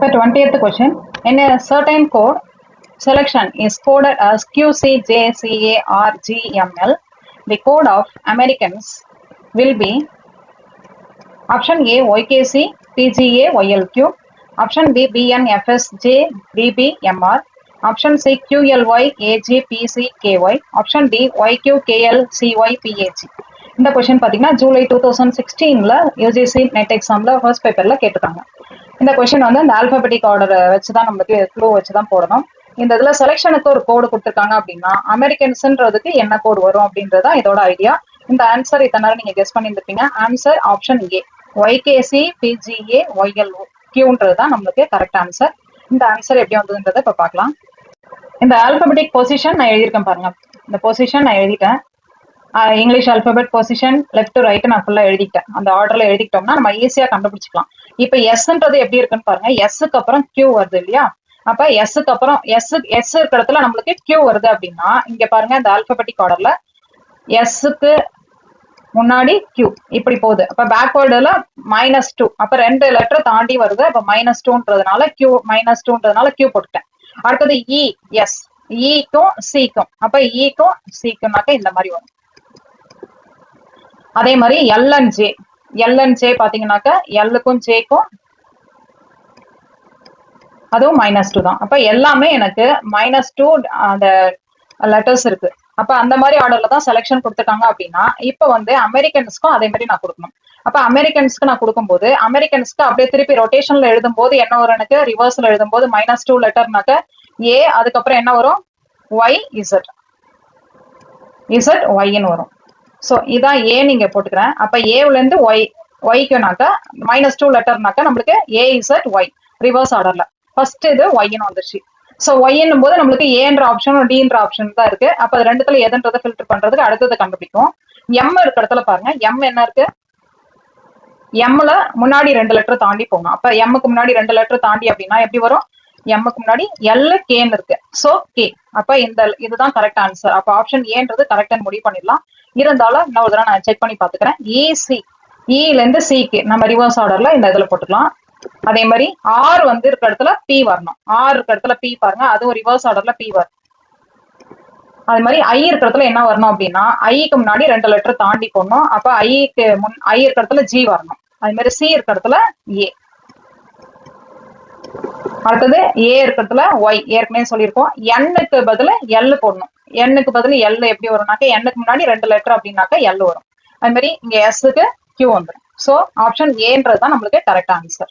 So 20th question. In a certain code, selection is coded as QCJCARGML. The code of Americans will be option A YKC PGA YLQ, option B BNFSJ BBMR, option C QLY AGPCKY, option D YQKLCYPAG. இந்த question பார்த்தீங்கன்னா July 2016 UGC net எக்ஸாம்ல first பேப்பர்ல கேட்டிருக்காங்க. இந்த question வந்து அந்த alphabetic order வச்சு தான் நமக்கு க்ளூ வச்சு தான் போடணும். இந்த இதுல செலெக்ஷனுக்கு ஒரு கோடு கொடுத்துருக்காங்க அப்படின்னா அமெரிக்கன்ஸ்ன்றதுக்கு என்ன கோடு வரும் அப்படின்றதா இதோட ஐடியா. இந்த ஆன்சர் இத்தனை நேரம் நீங்க கெஸ் பண்ணியிருந்திருப்பீங்க. Answer option A YKC PGA YLO Qன்றது தான் நம்மளுக்கு கரெக்ட் ஆன்சர். இந்த ஆன்சர் எப்படி வந்ததுன்றதை இப்போ பார்க்கலாம். இந்த ஆல்பபெட்டிக் பொசிஷன் நான் எழுதியிருக்கேன் பாருங்க. இந்த பொசிஷன் நான் எழுதிட்டேன். English alphabet position left to right நான் ஃபுல்லா எழுதிட்டேன். அந்த ஆர்டர்ல எழுதிட்டோம்னா நம்ம ஈஸியா கண்டுபிடிச்சிக்கலாம். இப்போ எஸ்ன்றது எப்படி இருக்குன்னு பாருங்க. எஸ்க்கு அப்புறம் கியூ வருது இல்லையா? அப்ப எஸ்க்கு அப்புறம் எஸ் இருக்கிற இடத்துல நம்மளுக்கு கியூ வருது அப்படின்னா இங்க பாருங்க இந்த ஆல்பபெட்டிக் ஆர்டர்ல எஸ்க்கு முன்னாடி கியூ இப்படி போகுது. அப்ப பேக்வேர்டுல -2. அப்ப 2 லெட்டர் தாண்டி வருது. அப்ப -2ன்றதுனால கியூ -2ன்றதுனால கியூ போட்டுட்டேன். அடுத்தது இ எஸ் ஈக்கும் சிக்கும். அப்ப ஈக்கும் சிக்கும்னாக்க இந்த மாதிரி வரும். அதே மாதிரி எல்என்ஜே பாத்தீங்கன்னாக்க எல்லுக்கும் ஜேக்கும் அதுவும் -2 தான். அப்ப எல்லாமே எனக்கு -2 அந்த லெட்டர்ஸ் இருக்கு. அப்ப அந்த மாதிரி ஆர்டர்ல தான் செலெக்ஷன் கொடுத்துருக்காங்க அப்படின்னா இப்ப வந்து அமெரிக்கன்ஸ்க்கும் அதே மாதிரி நான் கொடுக்கணும். அப்ப அமெரிக்கன்ஸ்க்கு நான் கொடுக்கும்போது அமெரிக்கன்ஸ்க்கு அப்படியே திருப்பி ரொட்டேஷன்ல எழுதும் போது என்ன வரும், எனக்கு ரிவர்ஸ்ல எழுதும் போது -2 லெட்டர்னாக்க ஏ, அதுக்கப்புறம் என்ன வரும் ஒய் இசட் ஒய்ன்னு வரும். ஸோ இதான் ஏ நீங்க போட்டுக்கிறேன். அப்ப ஏல இருந்து ஒய்க்குனாக்க -2 லெட்டர்னாக்க நம்மளுக்கு AZ ஒய் ரிவர்ஸ் ஆர்டர்ல ஃபர்ஸ்ட் இது ஒய்ன்னு வந்துருச்சு. ஸோ ஒய்ன்னும் போது நம்மளுக்கு ஏன்ற ஆப்ஷன் டின்ற ஆப்ஷன் தான் இருக்கு. அப்ப அது ரெண்டுத்துல எதுன்றதை ஃபில்டர் பண்றதுக்கு அடுத்தது கண்டுபிடிக்கும். எம் இருக்க இடத்துல பாருங்க. எம் என்ன இருக்கு, எம்ல முன்னாடி 2 லெட்டர் தாண்டி போகணும். அப்ப எம்முக்கு முன்னாடி 2 லெட்டர் தாண்டி அப்படின்னா எப்படி வரும், எம்முக்கு முன்னாடி எல் கேன்னு இருக்கு. So K. அப்ப இதுதான் கரெக்ட் ஆன்சர். அப்ப ஆப்ஷன் ஏன்றது கரெக்ட்னு முடிவு பண்ணிடலாம். இருந்தாலும் இன்னொரு தடவை நான் செக் பண்ணி பாத்துக்கிறேன். இசி இல இருந்து சிக்கு நம்ம ரிவர்ஸ் ஆர்டர்ல இந்த இதுல போட்டுக்கலாம். அதே மாதிரி ஆர் வந்து இருக்க இடத்துல பி வரணும். ஆர் இருக்க இடத்துல பி பாருங்க, அதுவும் ரிவர்ஸ் ஆர்டர்ல பி வரும். அது மாதிரி ஐ இருக்க இடத்துல என்ன வரணும் அப்படின்னா ஐக்கு முன்னாடி 2 லெட்டர் தாண்டி போடணும். அப்ப ஐ இருக்க இடத்துல ஜி வரணும். அது மாதிரி சி இருக்க இடத்துல ஏ. அடுத்தது ஏ இருக்கிறதுல ஒய் ஏற்கனவே சொல்லியிருக்கோம். எண்ணுக்கு பதில் எல் போடணும். எண்ணுக்கு பதில் எல் எப்படி வரும்னாக்க எண்ணுக்கு முன்னாடி 2 லெட்டர் அப்படின்னாக்க எல் வரும். அது மாதிரி இங்க எஸ்க்கு கியூ வந்துடும். ஸோ ஆப்ஷன் ஏன்றது தான் நம்மளுக்கு கரெக்ட் ஆன்சர்.